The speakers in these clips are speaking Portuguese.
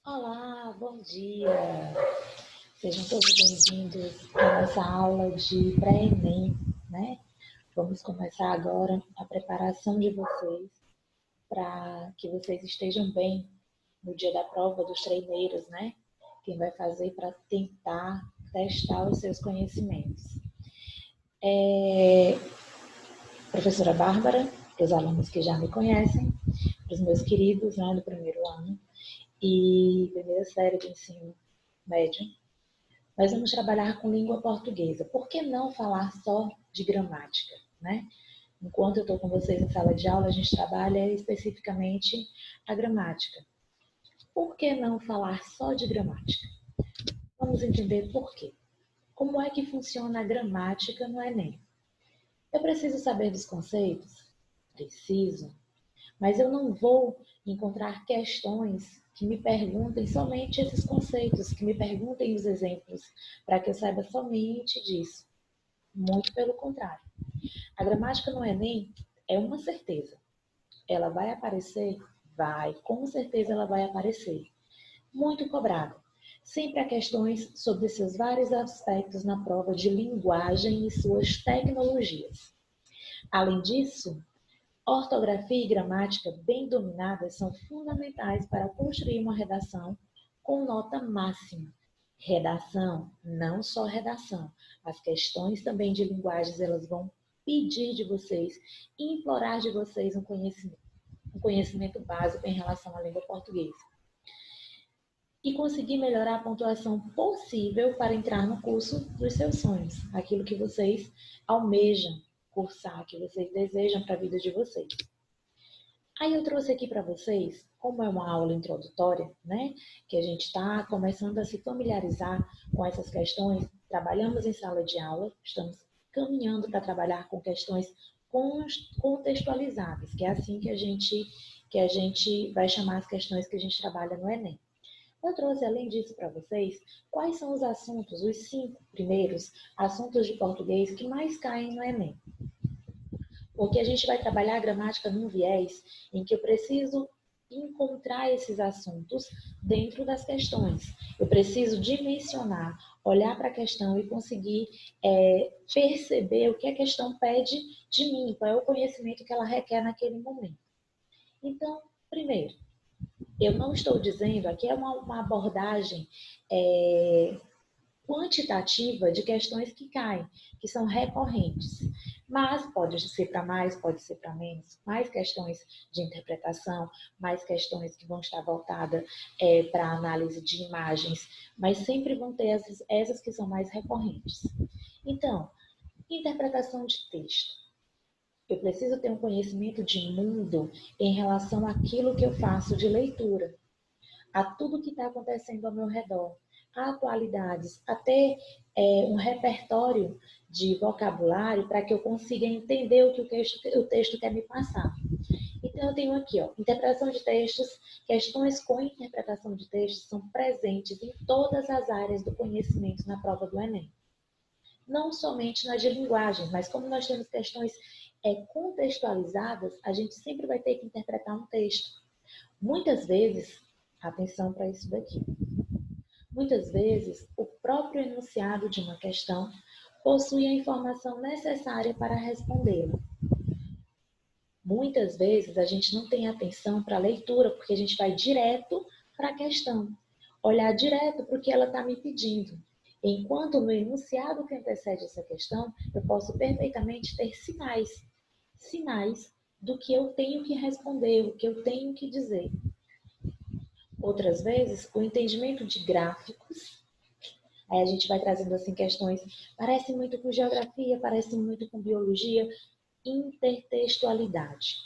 Olá, bom dia! Sejam todos bem-vindos à nossa aula de pré-ENEM, né? Vamos começar agora a preparação de vocês para que vocês estejam bem no dia da prova dos treineiros, né? Quem vai fazer para tentar testar os seus conhecimentos. Professora Bárbara, para os alunos que já me conhecem, para os meus queridos, né, do primeiro ano e primeira série do ensino médio. Nós vamos trabalhar com língua portuguesa. Por que não falar só de gramática, né? Enquanto eu estou com vocês em sala de aula, a gente trabalha especificamente a gramática. Por que não falar só de gramática? Vamos entender por quê. Como é que funciona a gramática no Enem? Eu preciso saber dos conceitos? Preciso. Mas eu não vou encontrar questões que me perguntem somente esses conceitos, que me perguntem os exemplos, para que eu saiba somente disso. Muito pelo contrário. A gramática no Enem é uma certeza. Ela vai aparecer? Vai, com certeza ela vai aparecer. Muito cobrada. Sempre há questões sobre seus vários aspectos na prova de linguagem e suas tecnologias. Além disso, ortografia e gramática bem dominadas são fundamentais para construir uma redação com nota máxima. Redação, não só redação. As questões também de linguagens, elas vão pedir de vocês, implorar de vocês um conhecimento básico em relação à língua portuguesa. E conseguir melhorar a pontuação possível para entrar no curso dos seus sonhos, aquilo que vocês almejam cursar, que vocês desejam para a vida de vocês. Aí eu trouxe aqui para vocês, como é uma aula introdutória, né, que a gente está começando a se familiarizar com essas questões, trabalhamos em sala de aula, estamos caminhando para trabalhar com questões contextualizadas, que é assim que a gente vai chamar as questões que a gente trabalha no Enem. Eu trouxe, além disso, para vocês, quais são os assuntos, os 5 primeiros assuntos de português que mais caem no Enem. Porque a gente vai trabalhar a gramática num viés em que eu preciso encontrar esses assuntos dentro das questões. Eu preciso dimensionar, olhar para a questão e conseguir perceber o que a questão pede de mim, qual é o conhecimento que ela requer naquele momento. Então, primeiro, eu não estou dizendo, aqui é uma abordagem quantitativa de questões que caem, que são recorrentes. Mas pode ser para mais, pode ser para menos. Mais questões de interpretação, mais questões que vão estar voltadas para análise de imagens, mas sempre vão ter essas que são mais recorrentes. Então, interpretação de texto. Eu preciso ter um conhecimento de mundo em relação àquilo que eu faço de leitura, a tudo que está acontecendo ao meu redor, a atualidades, a ter um repertório de vocabulário para que eu consiga entender o que o texto quer me passar. Então, eu tenho aqui, interpretação de textos, questões com interpretação de textos são presentes em todas as áreas do conhecimento na prova do Enem. Não somente na de linguagem, mas como nós temos questões contextualizadas, a gente sempre vai ter que interpretar um texto. Muitas vezes, atenção para isso daqui. Muitas vezes, o próprio enunciado de uma questão possui a informação necessária para respondê-la. Muitas vezes, a gente não tem atenção para a leitura, porque a gente vai direto para a questão, olhar direto para o que ela está me pedindo. Enquanto no enunciado que antecede essa questão, eu posso perfeitamente ter sinais do que eu tenho que responder, o que eu tenho que dizer. Outras vezes, o entendimento de gráficos, aí a gente vai trazendo assim questões, parece muito com geografia, parece muito com biologia, intertextualidade.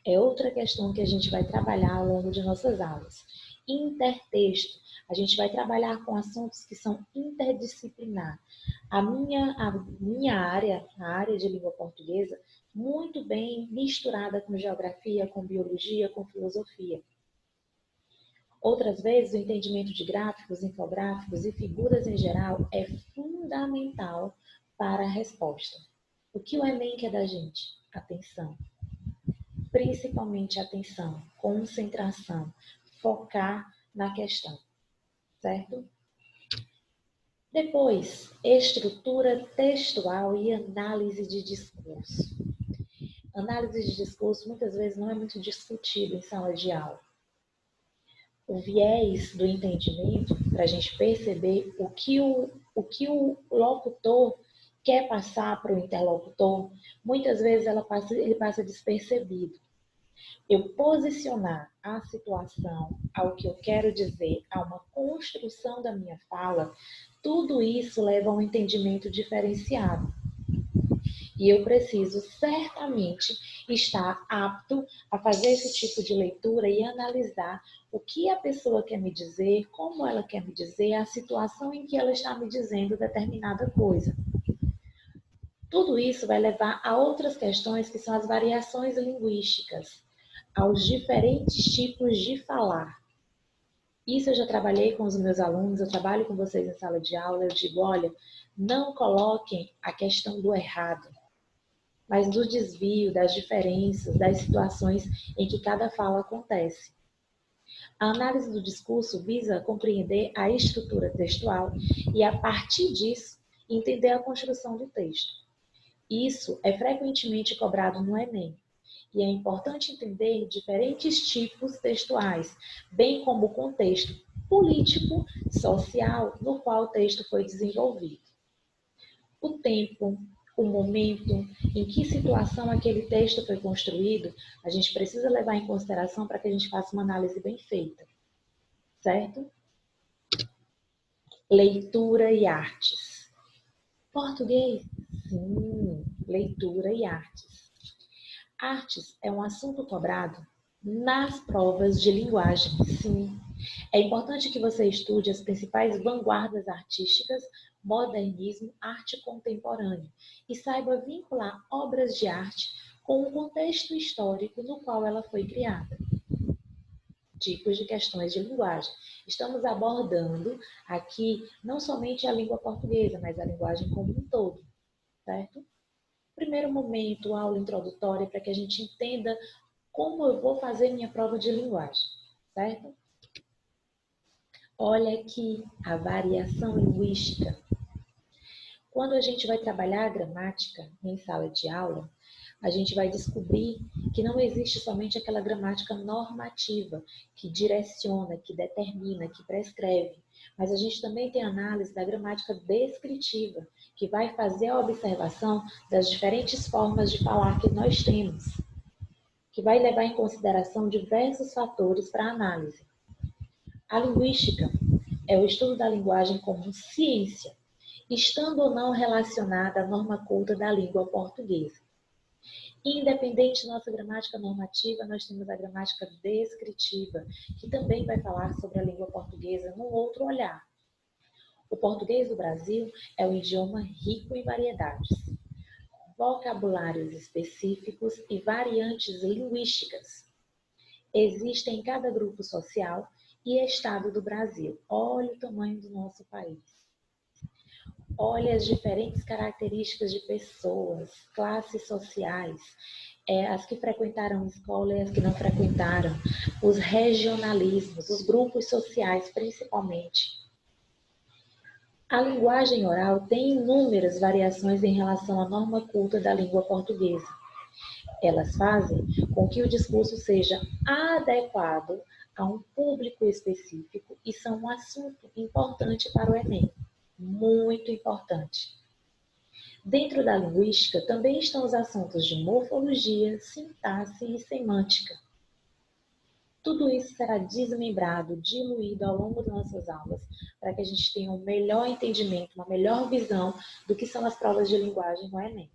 É outra questão que a gente vai trabalhar ao longo de nossas aulas. Intertexto, a gente vai trabalhar com assuntos que são interdisciplinar. A minha área, a área de língua portuguesa, muito bem misturada com geografia, com biologia, com filosofia. Outras vezes, o entendimento de gráficos, infográficos e figuras em geral é fundamental para a resposta. O que o Enem quer da gente? Atenção. Principalmente atenção, concentração, focar na questão. certo? Depois, estrutura textual e análise de discurso. Análise de discurso muitas vezes não é muito discutido em sala de aula. O viés do entendimento, para a gente perceber o que o locutor quer passar para o interlocutor, muitas vezes ele passa despercebido. Eu posicionar a situação ao que eu quero dizer, a uma construção da minha fala, tudo isso leva a um entendimento diferenciado. E eu preciso certamente estar apto a fazer esse tipo de leitura e analisar o que a pessoa quer me dizer, como ela quer me dizer, a situação em que ela está me dizendo determinada coisa. Tudo isso vai levar a outras questões que são as variações linguísticas, aos diferentes tipos de falar. Isso eu já trabalhei com os meus alunos, eu trabalho com vocês em sala de aula, eu digo, olha, não coloquem a questão do errado, mas do desvio, das diferenças, das situações em que cada fala acontece. A análise do discurso visa compreender a estrutura textual e, a partir disso, entender a construção do texto. Isso é frequentemente cobrado no Enem, e é importante entender diferentes tipos textuais, bem como o contexto político, social no qual o texto foi desenvolvido. O tempo, o momento, em que situação aquele texto foi construído, a gente precisa levar em consideração para que a gente faça uma análise bem feita, certo? Leitura e artes. Português? Sim, leitura e artes. Artes é um assunto cobrado nas provas de linguagem, sim. É importante que você estude as principais vanguardas artísticas, modernismo, arte contemporânea e saiba vincular obras de arte com o contexto histórico no qual ela foi criada. Tipos de questões de linguagem. Estamos abordando aqui não somente a língua portuguesa, mas a linguagem como um todo, certo? Primeiro momento, aula introdutória, para que a gente entenda como eu vou fazer minha prova de linguagem, certo? Olha aqui a variação linguística. Quando a gente vai trabalhar a gramática em sala de aula, a gente vai descobrir que não existe somente aquela gramática normativa que direciona, que determina, que prescreve, mas a gente também tem análise da gramática descritiva, que vai fazer a observação das diferentes formas de falar que nós temos, que vai levar em consideração diversos fatores para a análise. A linguística é o estudo da linguagem como ciência, estando ou não relacionada à norma culta da língua portuguesa. Independente da nossa gramática normativa, nós temos a gramática descritiva, que também vai falar sobre a língua portuguesa num outro olhar. O português do Brasil é um idioma rico em variedades, vocabulários específicos e variantes linguísticas. Existem em cada grupo social e estado do Brasil. Olha o tamanho do nosso país. Olha as diferentes características de pessoas, classes sociais, as que frequentaram escola e as que não frequentaram, os regionalismos, os grupos sociais principalmente. A linguagem oral tem inúmeras variações em relação à norma culta da língua portuguesa. Elas fazem com que o discurso seja adequado a um público específico e são um assunto importante para o Enem. Muito importante. Dentro da linguística também estão os assuntos de morfologia, sintaxe e semântica. Tudo isso será desmembrado, diluído ao longo das nossas aulas, para que a gente tenha um melhor entendimento, uma melhor visão do que são as provas de linguagem no Enem.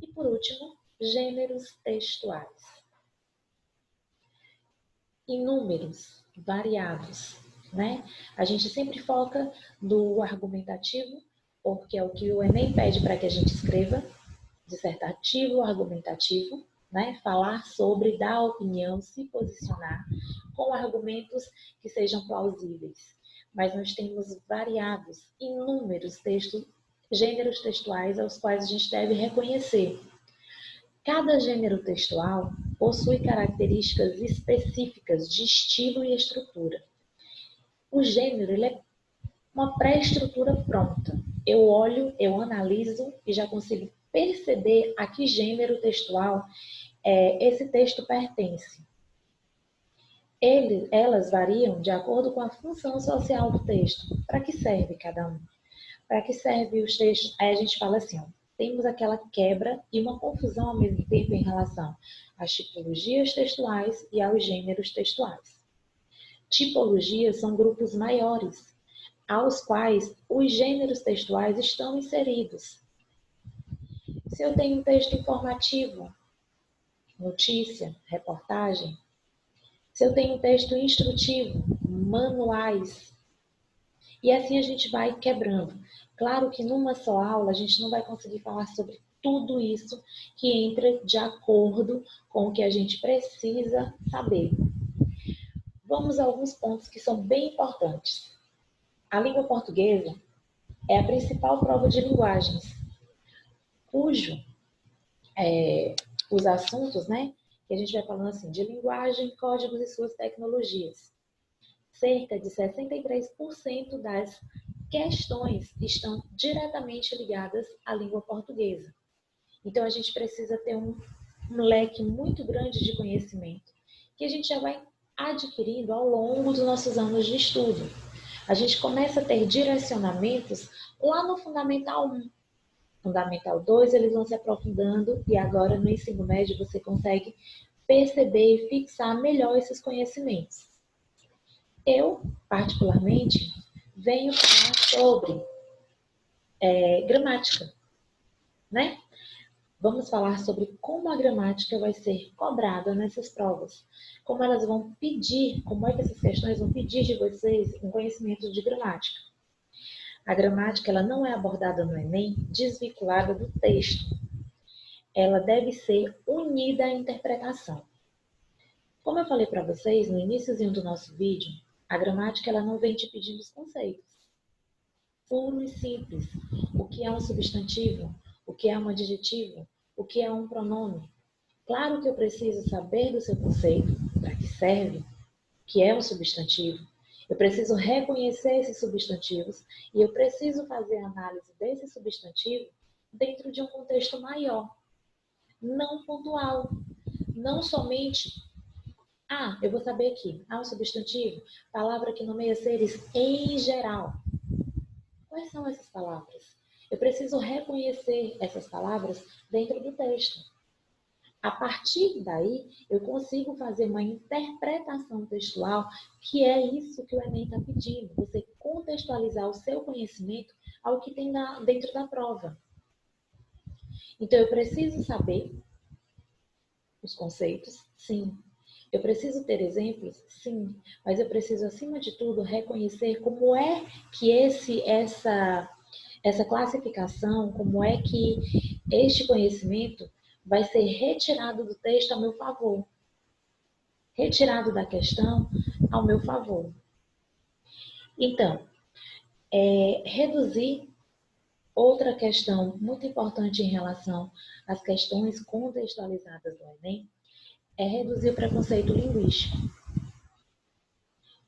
E por último, gêneros textuais. Inúmeros, variados, né? A gente sempre foca no argumentativo, porque é o que o Enem pede para que a gente escreva, dissertativo, argumentativo, né? Falar sobre, dar opinião, se posicionar com argumentos que sejam plausíveis. Mas nós temos variados, inúmeros textos, gêneros textuais aos quais a gente deve reconhecer. Cada gênero textual possui características específicas de estilo e estrutura. O gênero, ele é uma pré-estrutura pronta. Eu olho, eu analiso e já consigo perceber a que gênero textual esse texto pertence. Elas variam de acordo com a função social do texto. Para que serve cada um? Para que serve os textos? Aí a gente fala assim, ó, temos aquela quebra e uma confusão ao mesmo tempo em relação às tipologias textuais e aos gêneros textuais. Tipologias são grupos maiores, aos quais os gêneros textuais estão inseridos. Se eu tenho um texto informativo, notícia, reportagem, se eu tenho um texto instrutivo, manuais, e assim a gente vai quebrando. Claro que numa só aula a gente não vai conseguir falar sobre tudo isso que entra de acordo com o que a gente precisa saber. Vamos a alguns pontos que são bem importantes. A língua portuguesa é a principal prova de linguagens, cujo os assuntos, né, que a gente vai falando assim, de linguagem, códigos e suas tecnologias. Cerca de 63% das questões estão diretamente ligadas à língua portuguesa. Então, a gente precisa ter um leque muito grande de conhecimento que a gente já vai adquirindo ao longo dos nossos anos de estudo. A gente começa a ter direcionamentos lá no Fundamental 1. Fundamental 2, eles vão se aprofundando e agora no ensino médio você consegue perceber e fixar melhor esses conhecimentos. Eu, particularmente, venho falar sobre gramática, né? Vamos falar sobre como a gramática vai ser cobrada nessas provas. Como elas vão pedir, como é que essas questões vão pedir de vocês um conhecimento de gramática. A gramática ela não é abordada no Enem desvinculada do texto. Ela deve ser unida à interpretação. Como eu falei para vocês no iníciozinho do nosso vídeo, a gramática ela não vem te pedindo os conceitos. Puro e simples. O que é um substantivo? O que é um adjetivo? O que é um pronome? Claro que eu preciso saber do seu conceito, para que serve, o que é um substantivo. Eu preciso reconhecer esses substantivos e eu preciso fazer análise desse substantivo dentro de um contexto maior, não pontual, não somente eu vou saber aqui, um substantivo, palavra que nomeia seres em geral. Quais são essas palavras? Eu preciso reconhecer essas palavras dentro do texto. A partir daí, eu consigo fazer uma interpretação textual, que é isso que o Enem está pedindo. Você contextualizar o seu conhecimento ao que tem dentro da prova. Então, eu preciso saber os conceitos? Sim. Eu preciso ter exemplos? Sim. Mas eu preciso, acima de tudo, reconhecer como é que essa classificação, como é que este conhecimento vai ser retirado do texto a meu favor. Retirado da questão ao meu favor. Então, reduzir outra questão muito importante em relação às questões contextualizadas do Enem é reduzir o preconceito linguístico.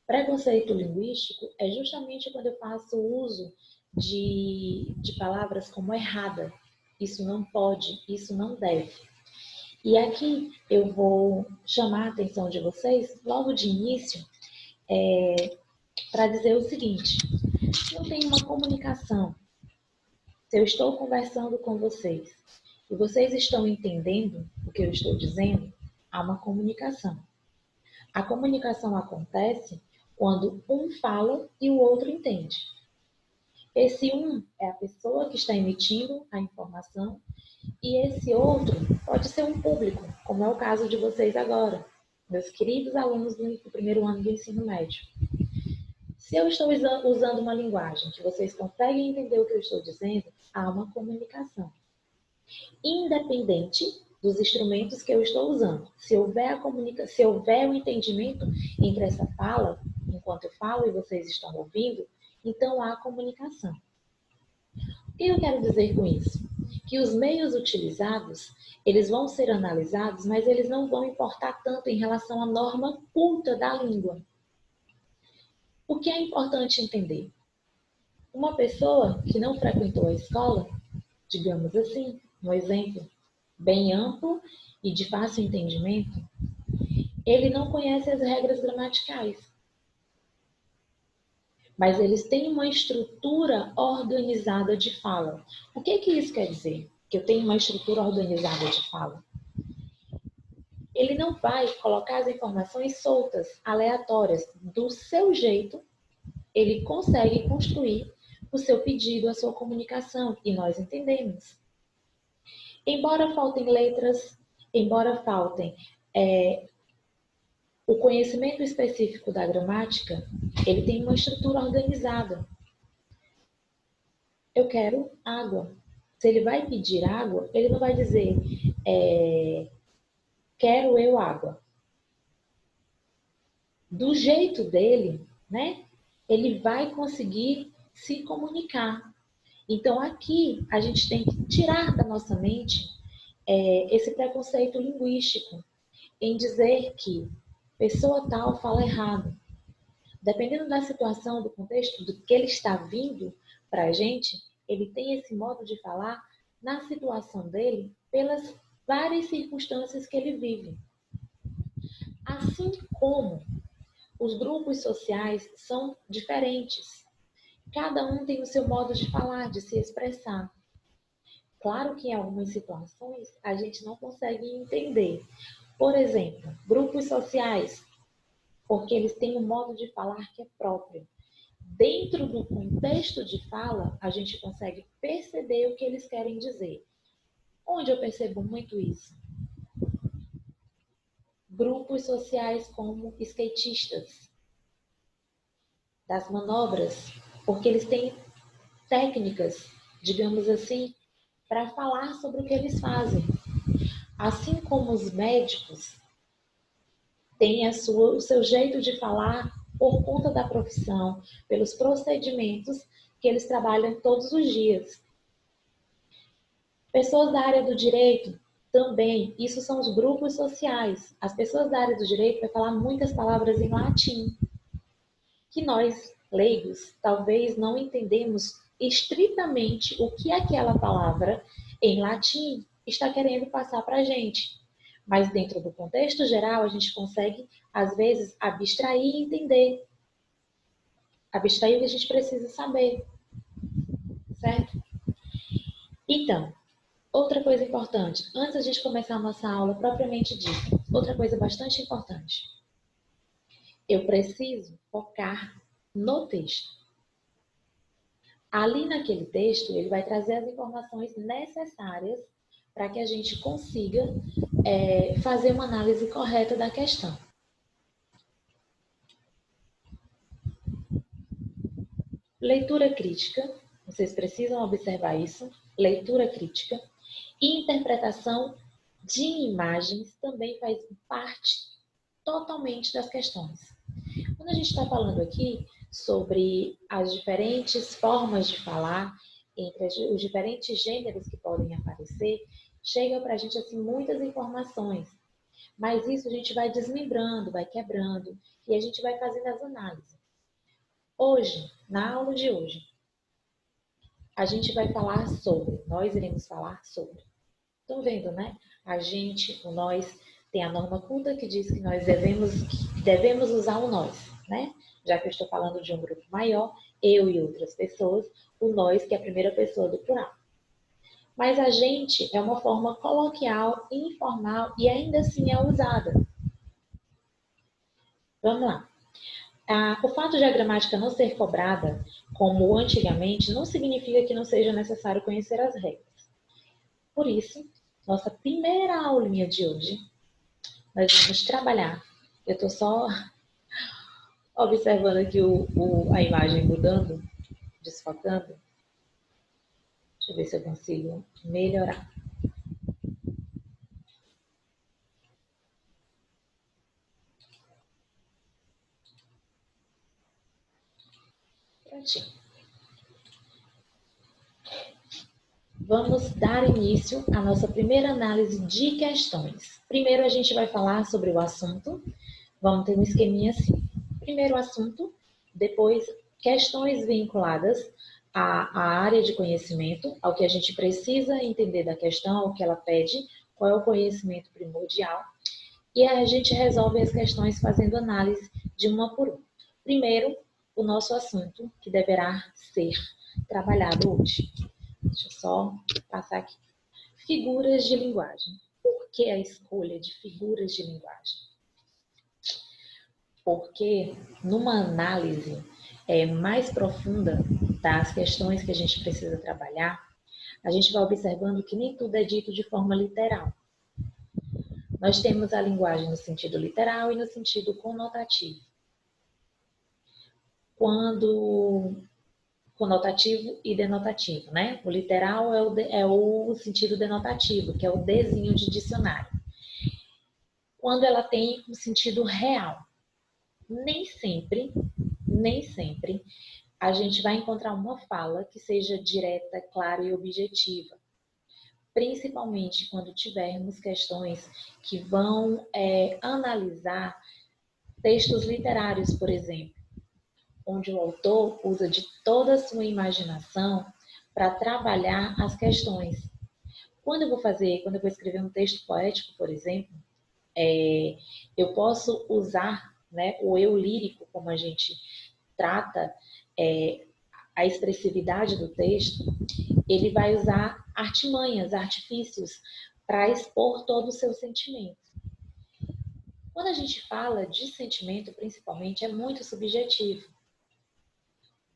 Preconceito linguístico é justamente quando eu faço uso de palavras como errada. Isso não pode, isso não deve. E aqui eu vou chamar a atenção de vocês, logo de início, para dizer o seguinte: se eu tenho uma comunicação, se eu estou conversando com vocês e vocês estão entendendo o que eu estou dizendo, há uma comunicação. A comunicação acontece quando um fala e o outro entende. Esse um é a pessoa que está emitindo a informação e esse outro pode ser um público, como é o caso de vocês agora, meus queridos alunos do primeiro ano do ensino médio. Se eu estou usando uma linguagem que vocês conseguem entender o que eu estou dizendo, há uma comunicação. Independente dos instrumentos que eu estou usando. Se houver o entendimento entre essa fala, enquanto eu falo e vocês estão ouvindo, então há comunicação. O que eu quero dizer com isso? Que os meios utilizados, eles vão ser analisados, mas eles não vão importar tanto em relação à norma culta da língua. O que é importante entender? Uma pessoa que não frequentou a escola, digamos assim, um exemplo bem amplo e de fácil entendimento, ele não conhece as regras gramaticais, mas eles têm uma estrutura organizada de fala. O que isso quer dizer? Que eu tenho uma estrutura organizada de fala? Ele não vai colocar as informações soltas, aleatórias, do seu jeito, ele consegue construir o seu pedido, a sua comunicação, e nós entendemos. Embora faltem letras, embora faltem o conhecimento específico da gramática, ele tem uma estrutura organizada. Eu quero água. Se ele vai pedir água, ele não vai dizer quero eu água. Do jeito dele, né? Ele vai conseguir se comunicar. Então aqui a gente tem que tirar da nossa mente esse preconceito linguístico em dizer que pessoa tal fala errado. Dependendo da situação, do contexto, do que ele está vindo para a gente, ele tem esse modo de falar na situação dele pelas várias circunstâncias que ele vive. Assim como os grupos sociais são diferentes. Cada um tem o seu modo de falar, de se expressar. Claro que em algumas situações a gente não consegue entender. Por exemplo, grupos sociais, porque eles têm um modo de falar que é próprio. Dentro do contexto de fala, a gente consegue perceber o que eles querem dizer. Onde eu percebo muito isso? Grupos sociais como skatistas, das manobras, porque eles têm técnicas, digamos assim, para falar sobre o que eles fazem. Assim como os médicos têm o seu jeito de falar por conta da profissão, pelos procedimentos que eles trabalham todos os dias. Pessoas da área do direito também, isso são os grupos sociais. As pessoas da área do direito vão falar muitas palavras em latim, que nós, leigos, talvez não entendemos estritamente o que aquela palavra em latim está querendo passar para a gente. Mas dentro do contexto geral, a gente consegue, às vezes, abstrair e entender. Abstrair o que a gente precisa saber. Certo? Então, outra coisa importante, antes da gente começar a nossa aula propriamente dita, outra coisa bastante importante. Eu preciso focar no texto. Ali naquele texto, ele vai trazer as informações necessárias para que a gente consiga fazer uma análise correta da questão. Leitura crítica, vocês precisam observar isso, leitura crítica, e interpretação de imagens também faz parte totalmente das questões. Quando a gente está falando aqui sobre as diferentes formas de falar, entre os diferentes gêneros que podem aparecer, chega para a gente assim muitas informações. Mas isso a gente vai desmembrando, vai quebrando e a gente vai fazendo as análises. Hoje, na aula de hoje, a gente vai falar sobre, nós iremos falar sobre. Estão vendo, né? A gente, o nós, tem a norma culta que diz que nós devemos usar o nós, né? Já que eu estou falando de um grupo maior, eu e outras pessoas, o nós, que é a primeira pessoa do plural. Mas a gente é uma forma coloquial, informal e ainda assim é usada. Vamos lá. O fato de a gramática não ser cobrada, como antigamente, não significa que não seja necessário conhecer as regras. Por isso, nossa primeira aulinha de hoje, nós vamos trabalhar. Eu estou só observando aqui a imagem mudando, desfocando. Deixa eu ver se eu consigo melhorar. Prontinho. Vamos dar início à nossa primeira análise de questões. Primeiro a gente vai falar sobre o assunto. Vamos ter um esqueminha assim. Primeiro assunto, Depois, questões vinculadas à área de conhecimento, ao que a gente precisa entender da questão, o que ela pede, qual é o conhecimento primordial. E a gente resolve as questões fazendo análise de uma por uma. Primeiro, o nosso assunto, que deverá ser trabalhado hoje. Deixa eu só passar aqui. Figuras de linguagem. Por que a escolha de figuras de linguagem? Porque numa análise mais profunda das questões que a gente precisa trabalhar, a gente vai observando que nem tudo é dito de forma literal. Nós temos a linguagem no sentido literal e no sentido conotativo. Conotativo e denotativo, né? O literal é o sentido denotativo, que é o Dzinho de dicionário. Quando ela tem um sentido real. Nem sempre a gente vai encontrar uma fala que seja direta, clara e objetiva. Principalmente quando tivermos questões que vão analisar textos literários, por exemplo, onde o autor usa de toda a sua imaginação para trabalhar as questões. Quando eu vou escrever um texto poético, por exemplo, eu posso usar, né, o eu lírico, como a gente trata a expressividade do texto, ele vai usar artimanhas, artifícios para expor todo o seu sentimento. Quando a gente fala de sentimento, principalmente, é muito subjetivo.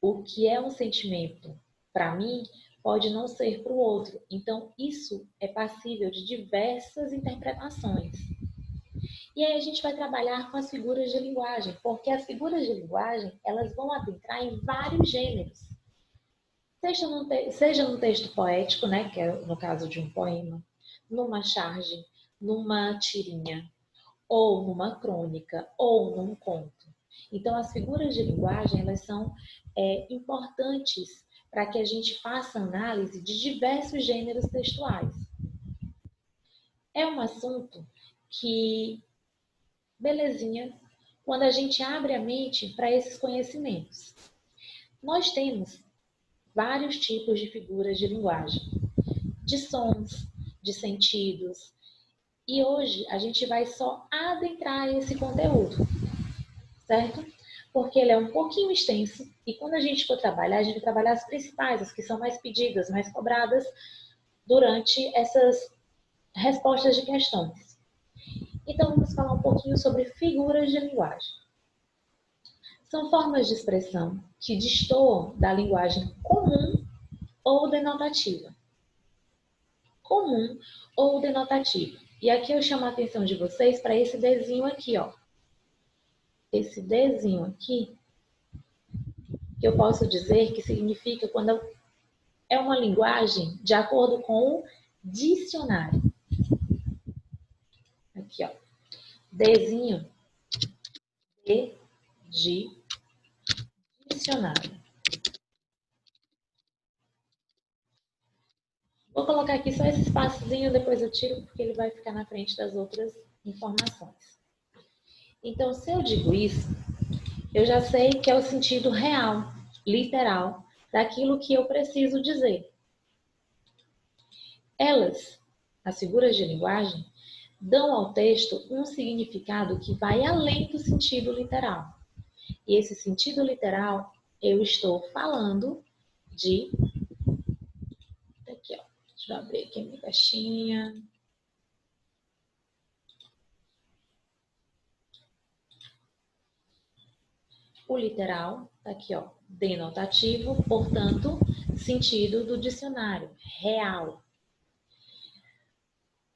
O que é um sentimento para mim pode não ser para o outro. Então, isso é passível de diversas interpretações. E aí a gente vai trabalhar com as figuras de linguagem, porque as figuras de linguagem, elas vão adentrar em vários gêneros. Seja num texto poético, né, que é no caso de um poema, numa charge, numa tirinha, ou numa crônica, ou num conto. Então, as figuras de linguagem, elas são importantes para que a gente faça análise de diversos gêneros textuais. É um assunto que, belezinha, quando a gente abre a mente para esses conhecimentos. Nós temos vários tipos de figuras de linguagem, de sons, de sentidos, e hoje a gente vai só adentrar esse conteúdo, certo? Porque ele é um pouquinho extenso e quando a gente for trabalhar, a gente vai trabalhar as principais, as que são mais pedidas, mais cobradas durante essas respostas de questões. Então vamos falar um pouquinho sobre figuras de linguagem. São formas de expressão que destoam da linguagem comum ou denotativa. Comum ou denotativa. E aqui eu chamo a atenção de vocês para esse Dzinho aqui, ó. Esse Dzinho aqui, que eu posso dizer que significa quando é uma linguagem de acordo com o dicionário. Aqui, ó. Dzinho de dicionário. Vou colocar aqui só esse espaçozinho, depois eu tiro, porque ele vai ficar na frente das outras informações. Então, se eu digo isso, eu já sei que é o sentido real, literal, daquilo que eu preciso dizer. Elas, as figuras de linguagem, dão ao texto um significado que vai além do sentido literal. E esse sentido literal, eu estou falando de... Aqui, ó. Deixa eu abrir aqui a minha caixinha. O literal, tá aqui, ó, denotativo, portanto, sentido do dicionário, real.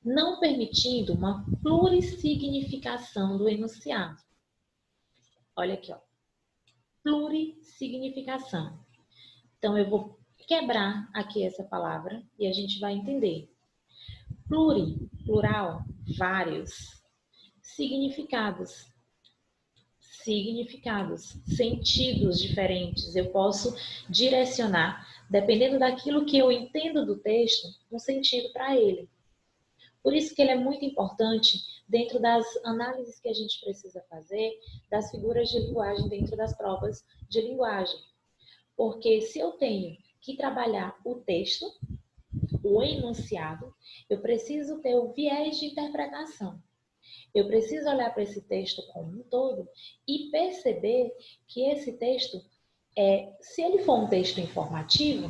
Não permitindo uma plurissignificação do enunciado. Olha aqui, ó. Plurissignificação. Então, eu vou quebrar aqui essa palavra e a gente vai entender. Pluri, plural, vários. Significados. Significados, sentidos diferentes. Eu posso direcionar, dependendo daquilo que eu entendo do texto, um sentido para ele. Por isso que ele é muito importante dentro das análises que a gente precisa fazer das figuras de linguagem dentro das provas de linguagem. Porque se eu tenho que trabalhar o texto, o enunciado, eu preciso ter o viés de interpretação. Eu preciso olhar para esse texto como um todo e perceber que esse texto, se ele for um texto informativo,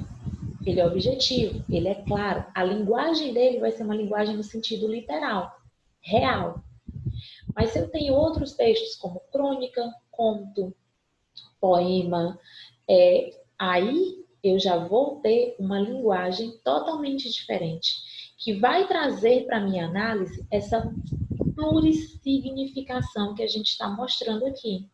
ele é objetivo, ele é claro. A linguagem dele vai ser uma linguagem no sentido literal, real. Mas se eu tenho outros textos como crônica, conto, poema, aí eu já vou ter uma linguagem totalmente diferente, que vai trazer para a minha análise essa plurissignificação que a gente está mostrando aqui,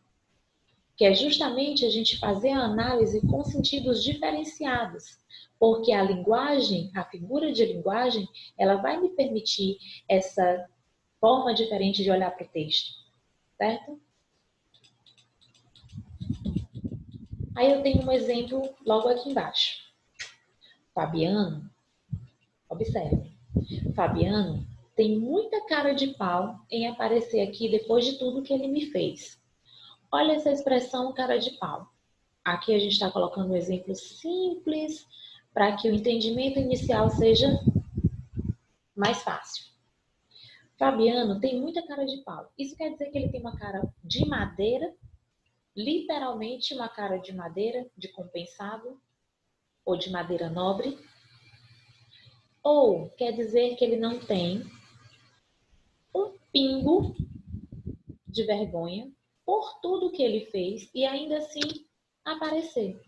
que é justamente a gente fazer a análise com sentidos diferenciados, porque a linguagem, a figura de linguagem, ela vai me permitir essa forma diferente de olhar para o texto, certo? Aí eu tenho um exemplo logo aqui embaixo. Fabiano, observe, Fabiano tem muita cara de pau em aparecer aqui depois de tudo que ele me fez. Olha essa expressão cara de pau. Aqui a gente está colocando um exemplo simples para que o entendimento inicial seja mais fácil. Fabiano tem muita cara de pau. Isso quer dizer que ele tem uma cara de madeira, literalmente uma cara de madeira, de compensado, ou de madeira nobre? Ou quer dizer que ele não tem um pingo de vergonha por tudo que ele fez e ainda assim aparecer?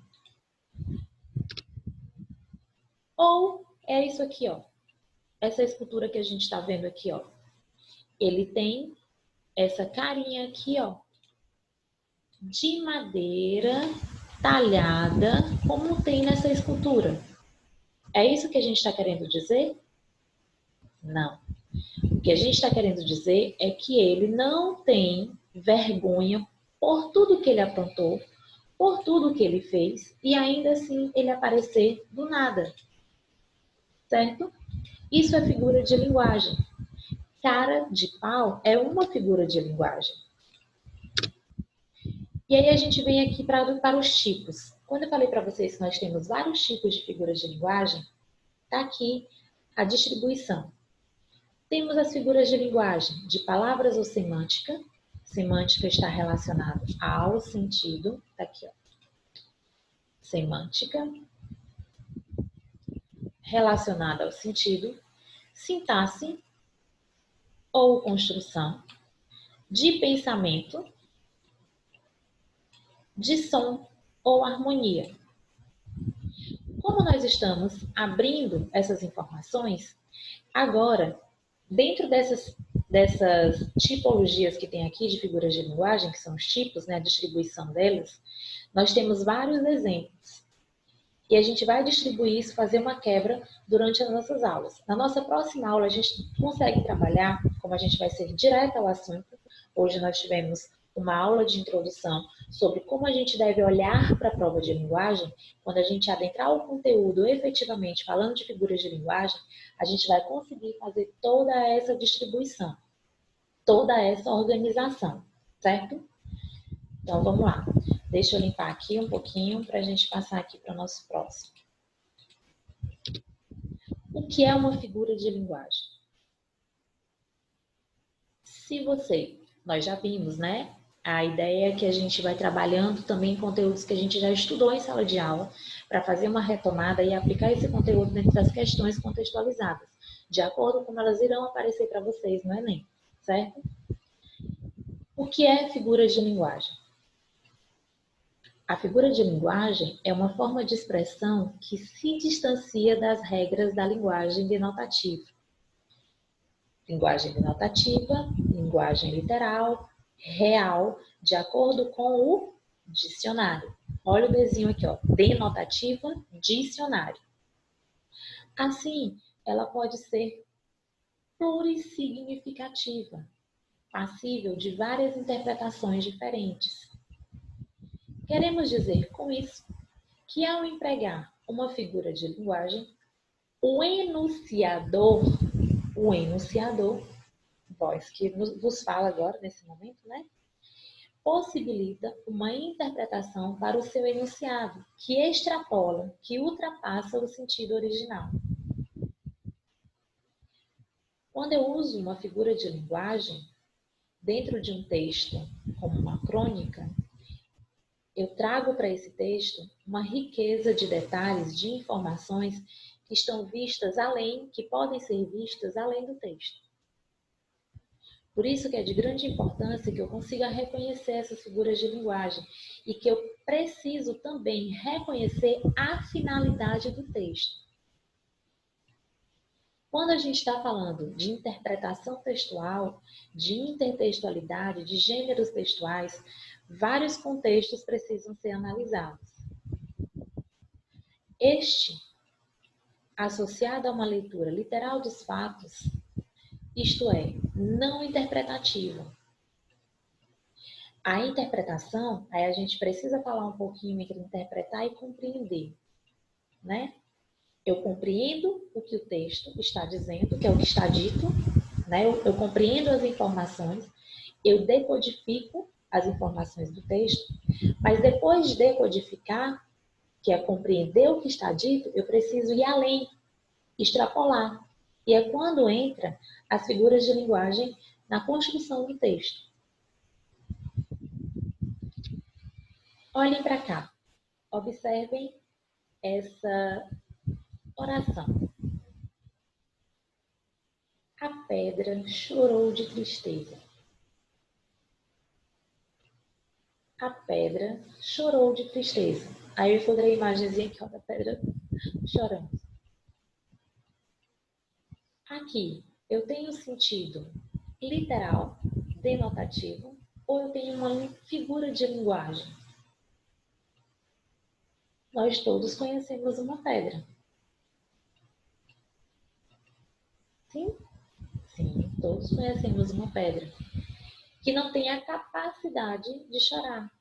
Ou é isso aqui, ó. Essa escultura que a gente está vendo aqui, ó. Ele tem essa carinha aqui, ó, de madeira talhada, como tem nessa escultura. É isso que a gente está querendo dizer? Não. O que a gente está querendo dizer é que ele não tem vergonha por tudo que ele aprontou, por tudo que ele fez, e ainda assim ele aparecer do nada. Certo? Isso é figura de linguagem. Cara de pau é uma figura de linguagem. E aí a gente vem aqui para os tipos. Quando eu falei para vocês que nós temos vários tipos de figuras de linguagem, está aqui a distribuição. Temos as figuras de linguagem de palavras ou semântica. Semântica está relacionada ao sentido. Está aqui, ó. Semântica relacionada ao sentido. Sintaxe ou construção. De pensamento. De som ou harmonia. Como nós estamos abrindo essas informações, agora, dentro dessas tipologias que tem aqui de figuras de linguagem, que são os tipos, né, a distribuição delas, nós temos vários exemplos. E a gente vai distribuir isso, fazer uma quebra durante as nossas aulas. Na nossa próxima aula, a gente consegue trabalhar, como a gente vai ser direto ao assunto. Hoje nós tivemos uma aula de introdução sobre como a gente deve olhar para a prova de linguagem. Quando a gente adentrar o conteúdo efetivamente falando de figuras de linguagem, a gente vai conseguir fazer toda essa distribuição, toda essa organização, certo? Então vamos lá. Deixa eu limpar aqui um pouquinho para a gente passar aqui para o nosso próximo. O que é uma figura de linguagem? Nós já vimos, né? A ideia é que a gente vai trabalhando também conteúdos que a gente já estudou em sala de aula para fazer uma retomada e aplicar esse conteúdo dentro das questões contextualizadas, de acordo com como elas irão aparecer para vocês no Enem, certo? O que é figura de linguagem? A figura de linguagem é uma forma de expressão que se distancia das regras da linguagem denotativa. Linguagem denotativa, linguagem literal, real, de acordo com o dicionário. Olha o desenho aqui, ó, denotativa, dicionário. Assim, ela pode ser plurissignificativa, passível de várias interpretações diferentes. Queremos dizer com isso que ao empregar uma figura de linguagem, o enunciador o enunciador, voz que vos fala agora nesse momento, né? Possibilita uma interpretação para o seu enunciado, que extrapola, que ultrapassa o sentido original. Quando eu uso uma figura de linguagem dentro de um texto, como uma crônica, eu trago para esse texto uma riqueza de detalhes, de informações que estão vistas além, que podem ser vistas além do texto. Por isso que é de grande importância que eu consiga reconhecer essas figuras de linguagem e que eu preciso também reconhecer a finalidade do texto. Quando a gente está falando de interpretação textual, de intertextualidade, de gêneros textuais, vários contextos precisam ser analisados. Este, associado a uma leitura literal dos fatos, isto é, não interpretativa. A interpretação, aí a gente precisa falar um pouquinho entre interpretar e compreender, né? Eu compreendo o que o texto está dizendo, que é o que está dito, né? Eu compreendo as informações, eu decodifico as informações do texto, mas depois de decodificar, que é compreender o que está dito, eu preciso ir além, extrapolar. E é quando entra as figuras de linguagem na construção do texto. Olhem para cá. Observem essa oração. A pedra chorou de tristeza. A pedra chorou de tristeza. Aí eu encontrei a imagenzinha aqui, ó, da pedra chorando. Aqui, eu tenho sentido literal, denotativo, ou eu tenho uma figura de linguagem? Nós todos conhecemos uma pedra. Sim? Sim, todos conhecemos uma pedra que não tem a capacidade de chorar.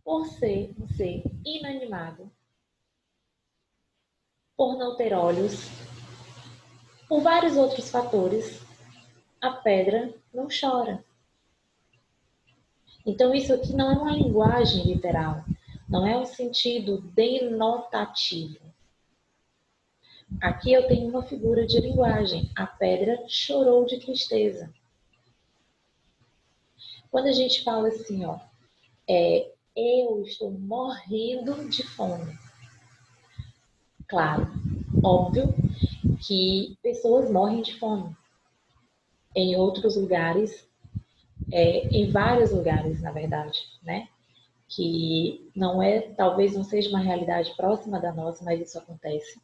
Por ser um ser inanimado, por não ter olhos, por vários outros fatores, a pedra não chora. Então isso aqui não é uma linguagem literal, não é um sentido denotativo. Aqui eu tenho uma figura de linguagem, a pedra chorou de tristeza. Quando a gente fala assim, ó, eu estou morrendo de fome. Claro, óbvio que pessoas morrem de fome. Em outros lugares, em vários lugares, na verdade, né? Que não é, talvez não seja uma realidade próxima da nossa, mas isso acontece.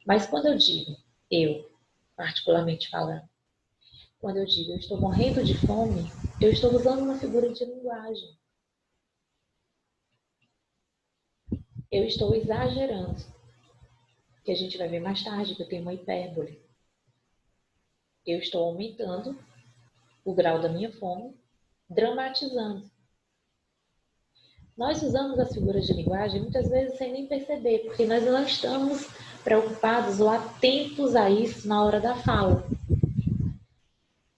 Mas quando eu digo, eu, particularmente falando, quando eu digo eu estou morrendo de fome, eu estou usando uma figura de linguagem. Eu estou exagerando, que a gente vai ver mais tarde que eu tenho uma hipérbole. Eu estou aumentando o grau da minha fome, dramatizando. Nós usamos as figuras de linguagem muitas vezes sem nem perceber, porque nós não estamos preocupados ou atentos a isso na hora da fala.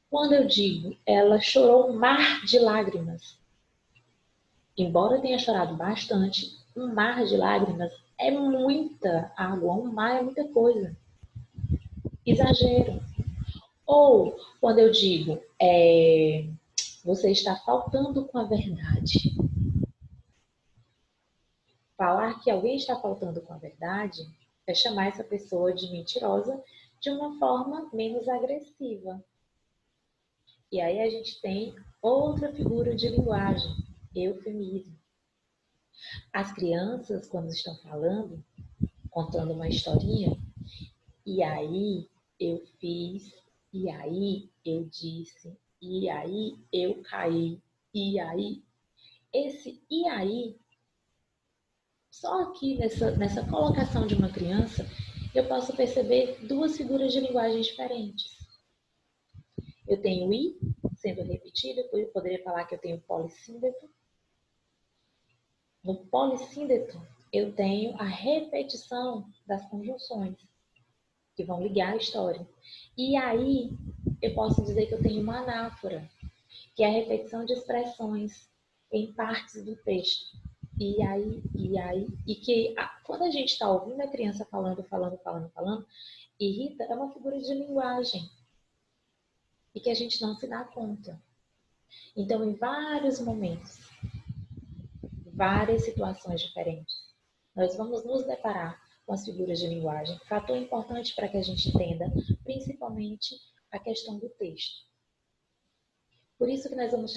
Quando eu digo, ela chorou um mar de lágrimas. Embora tenha chorado bastante, um mar de lágrimas é muita água, um mar é muita coisa. Exagero. Ou quando eu digo, você está faltando com a verdade. Falar que alguém está faltando com a verdade é chamar essa pessoa de mentirosa de uma forma menos agressiva. E aí a gente tem outra figura de linguagem, eufemismo. As crianças, quando estão falando, contando uma historinha, e aí eu fiz, e aí eu disse, e aí eu caí, e aí. Esse e aí, só aqui nessa colocação de uma criança, eu posso perceber duas figuras de linguagem diferentes. Eu tenho i sendo repetido, eu poderia falar que eu tenho polissíndeto. No polissíndeto, eu tenho a repetição das conjunções. que vão ligar a história. E aí eu posso dizer que eu tenho uma anáfora, que é a repetição de expressões em partes do texto. E que quando a gente está ouvindo a criança falando, irrita, é uma figura de linguagem e que a gente não se dá conta. Então, em vários momentos, várias situações diferentes, nós vamos nos deparar com as figuras de linguagem, fator importante para que a gente entenda, principalmente a questão do texto. Por isso que nós vamos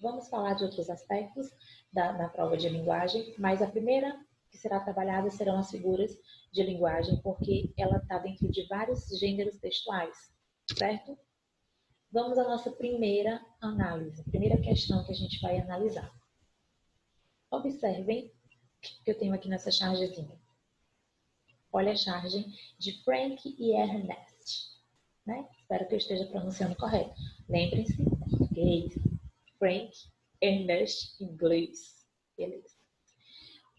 vamos falar de outros aspectos da prova de linguagem, mas a primeira que será trabalhada serão as figuras de linguagem, porque ela está dentro de vários gêneros textuais, certo? Vamos à nossa primeira análise, primeira questão que a gente vai analisar. Observem que eu tenho aqui nessa chargezinha. Olha a charge de Frank e Ernest, né? Espero que eu esteja pronunciando correto. Lembrem-se, português, Frank, Ernest, inglês. Beleza.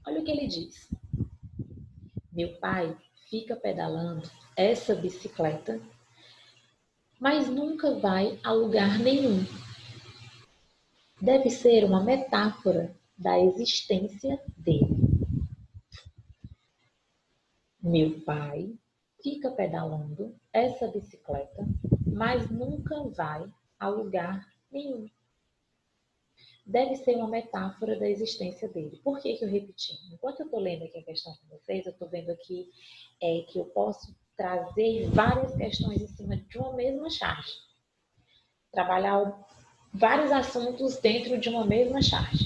Olha o que ele diz. Meu pai fica pedalando essa bicicleta, mas nunca vai a lugar nenhum. Deve ser uma metáfora da existência dele. Meu pai fica pedalando essa bicicleta, mas nunca vai a lugar nenhum. Deve ser uma metáfora da existência dele. Por que eu repeti? Enquanto eu estou lendo aqui a questão com vocês, eu estou vendo aqui que eu posso trazer várias questões em cima de uma mesma charge. Trabalhar vários assuntos dentro de uma mesma charge.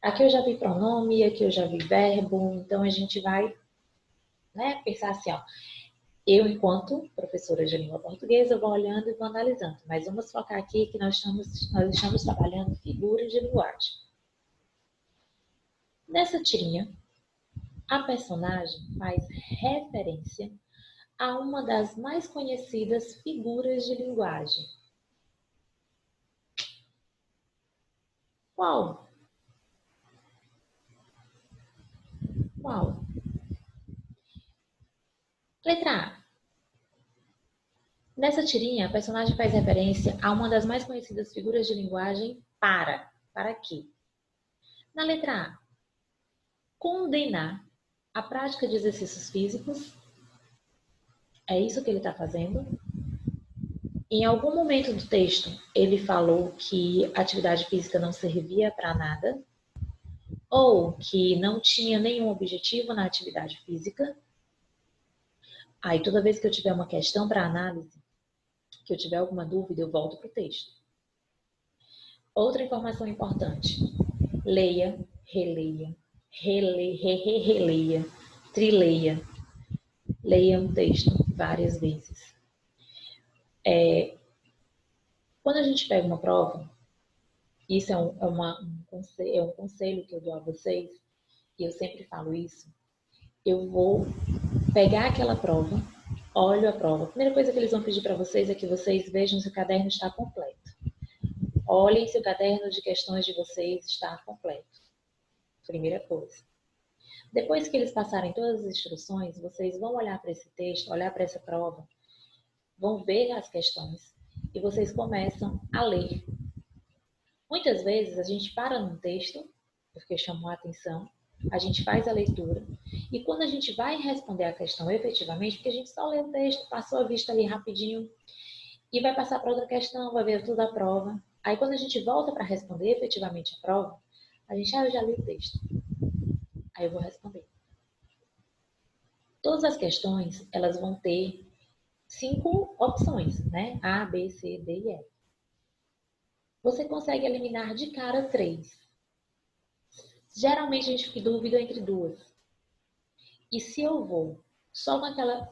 Aqui eu já vi pronome, aqui eu já vi verbo, então a gente vai pensar assim, ó. Eu, enquanto professora de língua portuguesa, vou olhando e vou analisando, mas vamos focar aqui que nós estamos trabalhando figuras de linguagem. Nessa tirinha, a personagem faz referência a uma das mais conhecidas figuras de linguagem. Qual? Qual? Letra A. Nessa tirinha, a personagem faz referência a uma das mais conhecidas figuras de linguagem para. Para quê? Na letra A, condenar a prática de exercícios físicos. É isso que ele está fazendo. Em algum momento do texto, ele falou que atividade física não servia para nada, ou que não tinha nenhum objetivo na atividade física. Aí, toda vez que eu tiver uma questão para análise, que eu tiver alguma dúvida, eu volto para o texto. Outra informação importante: leia, releia, releia, trileia. Leia um texto várias vezes. Quando a gente pega uma prova, isso é um conselho que eu dou a vocês, e eu sempre falo isso, eu vou pegar aquela prova, olho a prova. A primeira coisa que eles vão pedir para vocês é que vocês vejam se o caderno está completo. Olhem se o caderno de questões de vocês está completo. Primeira coisa. Depois que eles passarem todas as instruções, vocês vão olhar para esse texto, olhar para essa prova, vão ver as questões e vocês começam a ler. Muitas vezes a gente para num texto, porque chamou a atenção, a gente faz a leitura, e quando a gente vai responder a questão efetivamente, porque a gente só lê o texto, passou a vista ali rapidinho, e vai passar para outra questão, vai ver tudo a prova. Aí quando a gente volta para responder efetivamente a prova, a gente, eu já li o texto. Aí eu vou responder. Todas as questões, elas vão ter 5 opções, né? A, B, C, D e E. Você consegue eliminar de cara 3. Geralmente a gente fica em dúvida entre 2. E se eu vou só com aquela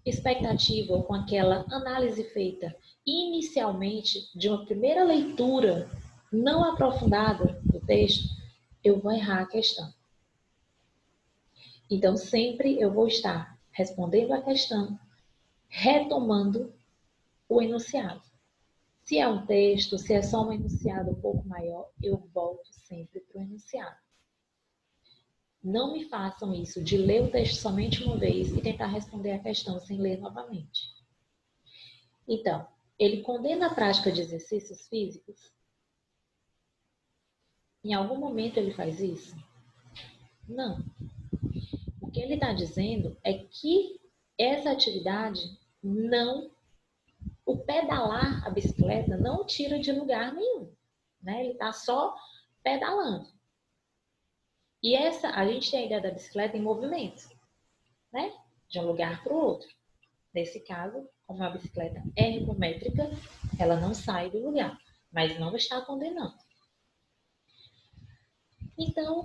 expectativa ou com aquela análise feita inicialmente de uma primeira leitura não aprofundada do texto, eu vou errar a questão. Então, sempre eu vou estar respondendo a questão, retomando o enunciado. Se é um texto, se é só um enunciado um pouco maior, eu volto sempre para o enunciado. Não me façam isso de ler o texto somente uma vez e tentar responder a questão sem ler novamente. Então, ele condena a prática de exercícios físicos? Em algum momento ele faz isso? Não. O que ele está dizendo é que essa atividade não, o pedalar a bicicleta não tira de lugar nenhum, né? Ele está só pedalando. E a gente tem a ideia da bicicleta em movimento, né? De um lugar para o outro. Nesse caso, como a bicicleta é ergométrica, ela não sai do lugar, mas não está condenando. Então,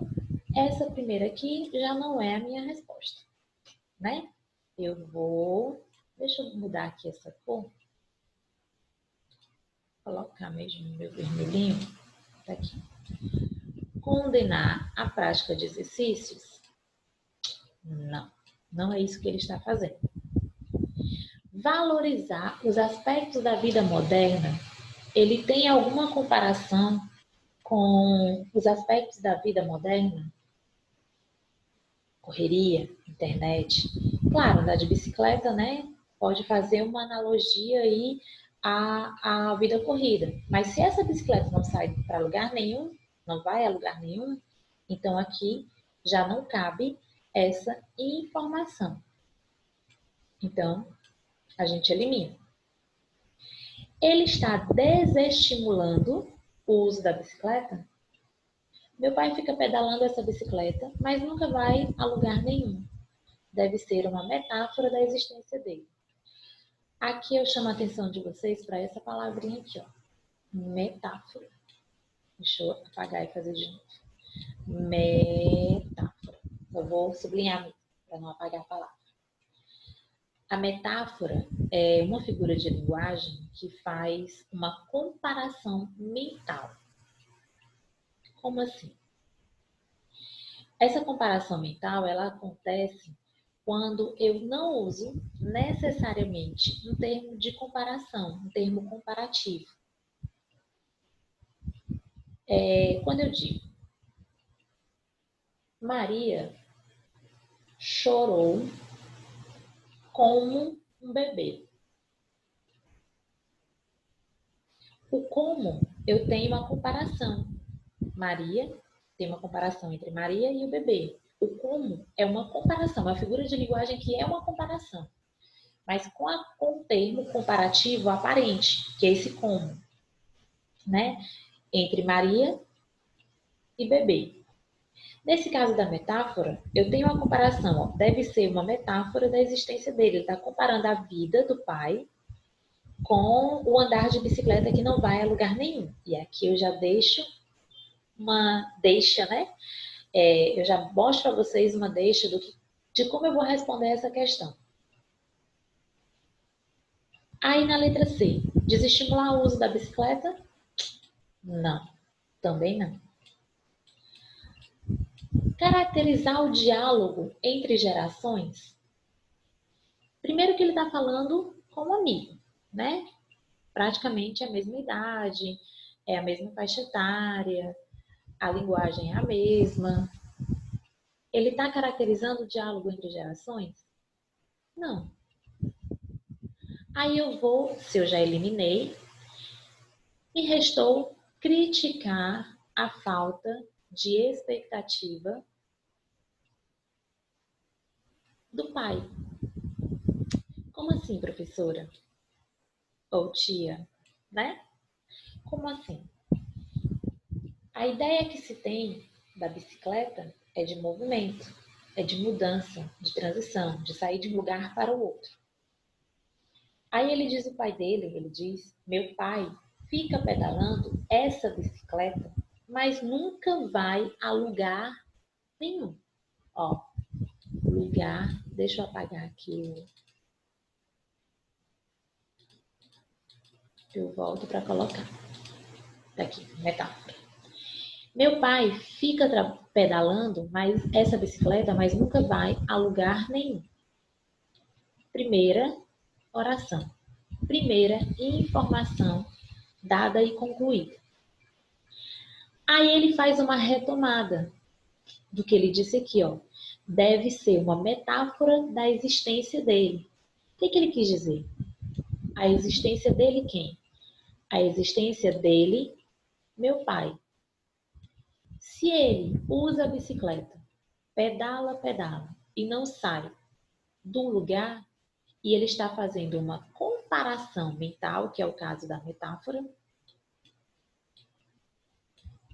essa primeira aqui já não é a minha resposta, né? Deixa eu mudar aqui essa cor. Colocar mesmo o meu vermelhinho. Tá aqui. Condenar a prática de exercícios? Não, não é isso que ele está fazendo. Valorizar os aspectos da vida moderna, ele tem alguma comparação com os aspectos da vida moderna? Correria, internet. Claro, andar de bicicleta, né? Pode fazer uma analogia aí à vida corrida. Mas se essa bicicleta não sai para lugar nenhum, não vai a lugar nenhum, então aqui já não cabe essa informação. Então, a gente elimina. Ele está desestimulando o uso da bicicleta? Meu pai fica pedalando essa bicicleta, mas nunca vai a lugar nenhum. Deve ser uma metáfora da existência dele. Aqui eu chamo a atenção de vocês para essa palavrinha aqui, ó. Metáfora. Deixa eu apagar e fazer de novo. Metáfora. Eu vou sublinhar para não apagar a palavra. A metáfora é uma figura de linguagem que faz uma comparação mental. Como assim? Essa comparação mental, ela acontece quando eu não uso necessariamente um termo de comparação, um termo comparativo. Quando eu digo Maria chorou como um bebê. O como, eu tenho uma comparação. Maria, tem uma comparação entre Maria e o bebê. O como é uma comparação, uma figura de linguagem que é uma comparação. Mas com o termo comparativo aparente, que é esse como, né? Entre Maria e bebê. Nesse caso da metáfora, eu tenho uma comparação, ó, deve ser uma metáfora da existência dele. Ele está comparando a vida do pai com o andar de bicicleta que não vai a lugar nenhum. E aqui eu já deixo uma deixa, né? Eu já mostro para vocês uma deixa de como eu vou responder essa questão. Aí na letra C, desestimular o uso da bicicleta? Não, também não. Caracterizar o diálogo entre gerações? Primeiro que ele está falando com um amigo, né? Praticamente a mesma idade, é a mesma faixa etária, a linguagem é a mesma. Ele está caracterizando o diálogo entre gerações? Não. Aí eu vou, se eu já eliminei, e restou criticar a falta de expectativa do pai. Como assim, professora? Ou tia, né? Como assim? A ideia que se tem da bicicleta é de movimento, é de mudança, de transição, de sair de um lugar para o outro. Aí ele diz o pai dele, ele diz, meu pai fica pedalando essa bicicleta, mas nunca vai a lugar nenhum. Ó, lugar, deixa eu apagar aqui. Eu volto para colocar. Daqui, metáfora. Meu pai fica pedalando essa bicicleta, mas nunca vai a lugar nenhum. Primeira oração. Primeira informação dada e concluída. Aí ele faz uma retomada. do que ele disse aqui, ó. Deve ser uma metáfora da existência dele. O que ele quis dizer? A existência dele quem? A existência dele, meu pai. Se ele usa a bicicleta, pedala e não sai do lugar, e ele está fazendo uma comparação mental, que é o caso da metáfora,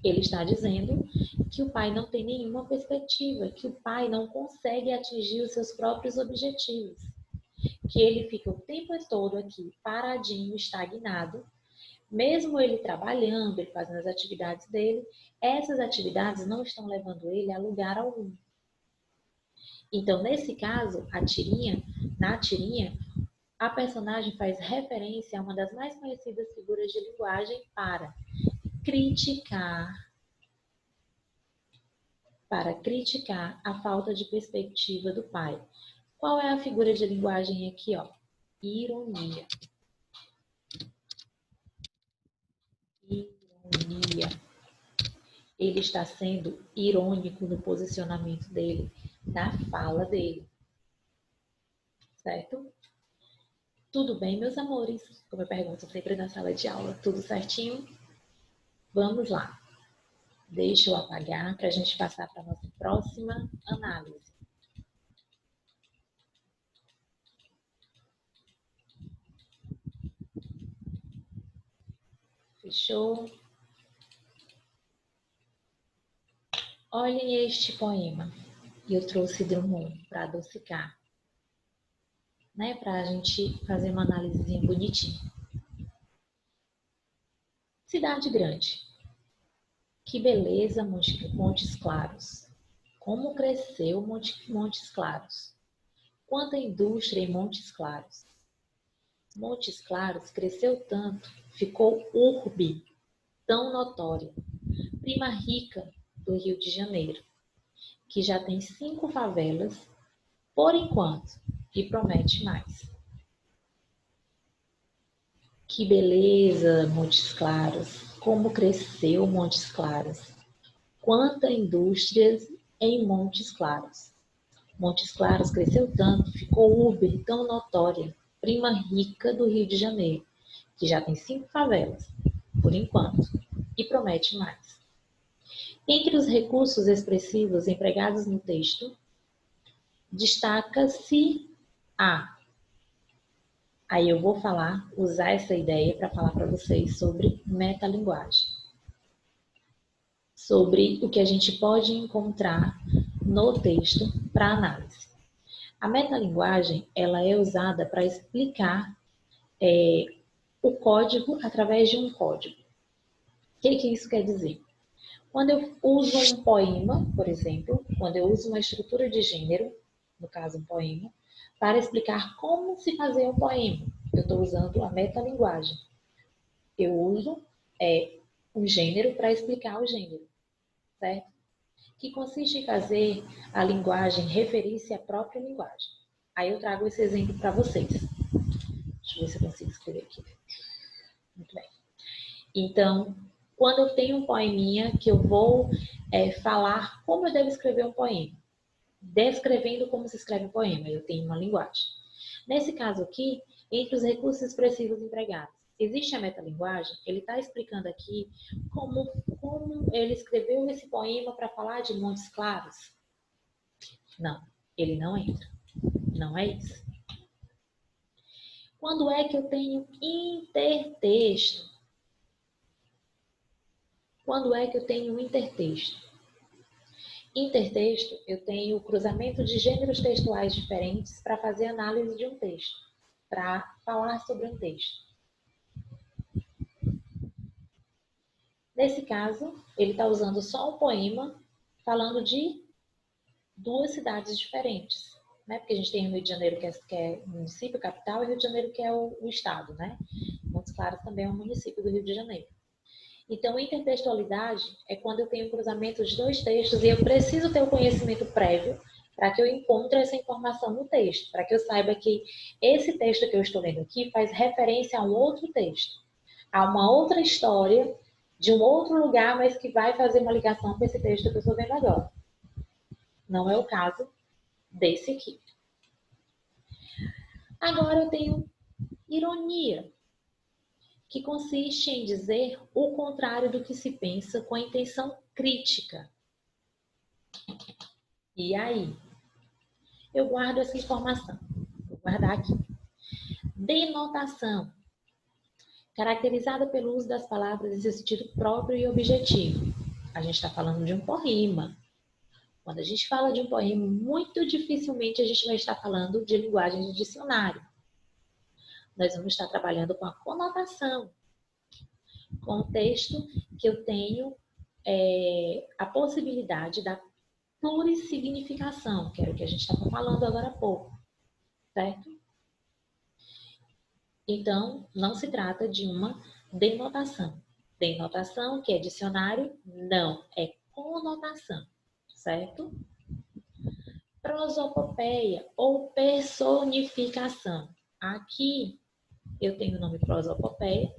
ele está dizendo que o pai não tem nenhuma perspectiva, que o pai não consegue atingir os seus próprios objetivos, que ele fica o tempo todo aqui paradinho, estagnado, mesmo ele trabalhando, ele fazendo as atividades dele, essas atividades não estão levando ele a lugar algum. Então, nesse caso, na tirinha, a personagem faz referência a uma das mais conhecidas figuras de linguagem para criticar a falta de perspectiva do pai. Qual é a figura de linguagem aqui, ó? Ironia. Ironia. Ele está sendo irônico no posicionamento dele, na fala dele. Certo? Tudo bem, meus amores? Como eu pergunto sempre na sala de aula, tudo certinho? Vamos lá. Deixa eu apagar para a gente passar para a nossa próxima análise. Fechou? Olhem este poema. Eu trouxe Drummond para adocicar, né? Para a gente fazer uma análisezinha bonitinha. Cidade grande. Que beleza, Montes Claros. Como cresceu Montes Claros. Quanta indústria em Montes Claros. Montes Claros cresceu tanto, ficou urbe, tão notória. Prima rica do Rio de Janeiro, que já tem 5 favelas, por enquanto, e promete mais. Que beleza, Montes Claros! Como cresceu Montes Claros! Quanta indústria em Montes Claros! Montes Claros cresceu tanto, ficou urbe, tão notória, prima rica do Rio de Janeiro, que já tem 5 favelas, por enquanto, e promete mais. Entre os recursos expressivos empregados no texto, destaca-se a... Aí eu vou usar essa ideia para falar para vocês sobre metalinguagem. Sobre o que a gente pode encontrar no texto para análise. A metalinguagem, ela é usada para explicar o código através de um código. O que isso quer dizer? Quando eu uso um poema, por exemplo, quando eu uso uma estrutura de gênero, no caso um poema, para explicar como se fazer um poema, eu estou usando a metalinguagem. Eu uso um gênero para explicar o gênero, certo? Que consiste em fazer a linguagem referir-se à própria linguagem. Aí eu trago esse exemplo para vocês. Deixa eu ver se eu consigo escrever aqui. Muito bem. Então, quando eu tenho um poeminha que eu vou falar como eu devo escrever um poema, descrevendo como se escreve um poema, eu tenho uma linguagem. Nesse caso aqui, entre os recursos expressivos empregados, existe a metalinguagem, ele está explicando aqui como ele escreveu esse poema para falar de Montes Claros. Não, ele não entra. Não é isso. Quando é que eu tenho intertexto? Quando é que eu tenho intertexto? Intertexto, eu tenho o cruzamento de gêneros textuais diferentes para fazer análise de um texto, para falar sobre um texto. Nesse caso, ele está usando só um poema falando de 2 cidades diferentes, né? Porque a gente tem o Rio de Janeiro, que é o município capital, e o Rio de Janeiro, que é o estado, né? Montes Claros também é um município do Rio de Janeiro. Então, intertextualidade é quando eu tenho um cruzamento de 2 textos e eu preciso ter o conhecimento prévio para que eu encontre essa informação no texto, para que eu saiba que esse texto que eu estou lendo aqui faz referência a um outro texto, a uma outra história, de um outro lugar, mas que vai fazer uma ligação com esse texto que eu estou vendo agora. Não é o caso desse aqui. Agora eu tenho ironia, que consiste em dizer o contrário do que se pensa com a intenção crítica. E aí? Eu guardo essa informação. Vou guardar aqui. Denotação. Caracterizada pelo uso das palavras em seu sentido próprio e objetivo. A gente está falando de um poema. Quando a gente fala de um poema, muito dificilmente a gente vai estar falando de linguagem de dicionário. Nós vamos estar trabalhando com a conotação, com o texto que eu tenho a possibilidade da plurissignificação, que era o que a gente estava falando agora há pouco, certo? Então, não se trata de uma denotação. Denotação, que é dicionário, não, é conotação, certo? Prosopopeia ou personificação. Aqui eu tenho o nome prosopopeia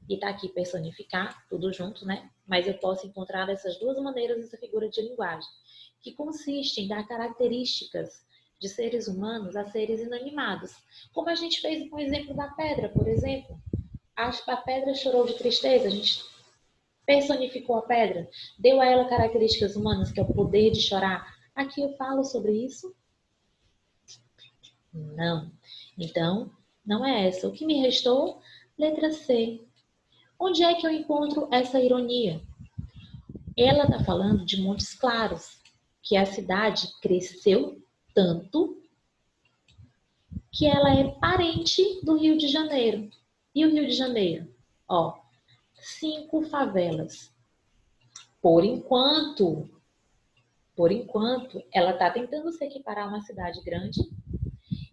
e tá aqui personificar, tudo junto, né? Mas eu posso encontrar dessas duas maneiras essa figura de linguagem, que consiste em dar características de seres humanos a seres inanimados. Como a gente fez com o exemplo da pedra, por exemplo. A pedra chorou de tristeza, a gente personificou a pedra, deu a ela características humanas, que é o poder de chorar. Aqui eu falo sobre isso? Não. Então, não é essa. O que me restou? Letra C. Onde é que eu encontro essa ironia? Ela está falando de Montes Claros, que a cidade cresceu tanto que ela é parente do Rio de Janeiro. E o Rio de Janeiro? Ó, 5 favelas. Por enquanto, ela está tentando se equiparar a uma cidade grande.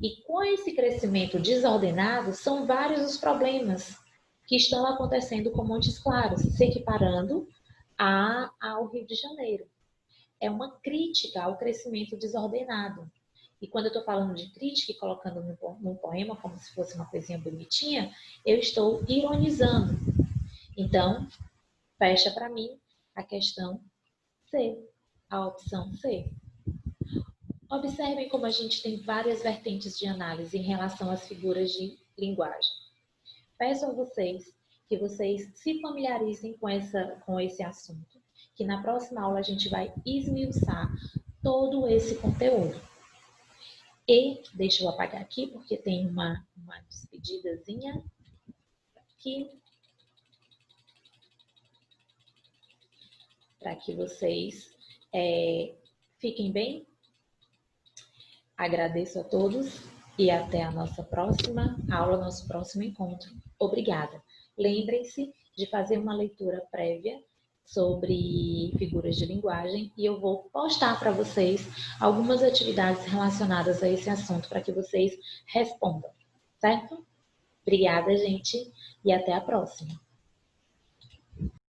E com esse crescimento desordenado, são vários os problemas que estão acontecendo com Montes Claros, se equiparando ao Rio de Janeiro. É uma crítica ao crescimento desordenado. E quando eu estou falando de crítica e colocando num poema como se fosse uma coisinha bonitinha, eu estou ironizando. Então, fecha para mim a questão C, a opção C. Observem como a gente tem várias vertentes de análise em relação às figuras de linguagem. Peço a vocês que vocês se familiarizem com esse assunto, que na próxima aula a gente vai esmiuçar todo esse conteúdo. E deixa eu apagar aqui, porque tem uma despedidazinha aqui, para que vocês fiquem bem. Agradeço a todos e até a nossa próxima aula, nosso próximo encontro. Obrigada. Lembrem-se de fazer uma leitura prévia sobre figuras de linguagem e eu vou postar para vocês algumas atividades relacionadas a esse assunto para que vocês respondam, certo? Obrigada, gente, e até a próxima.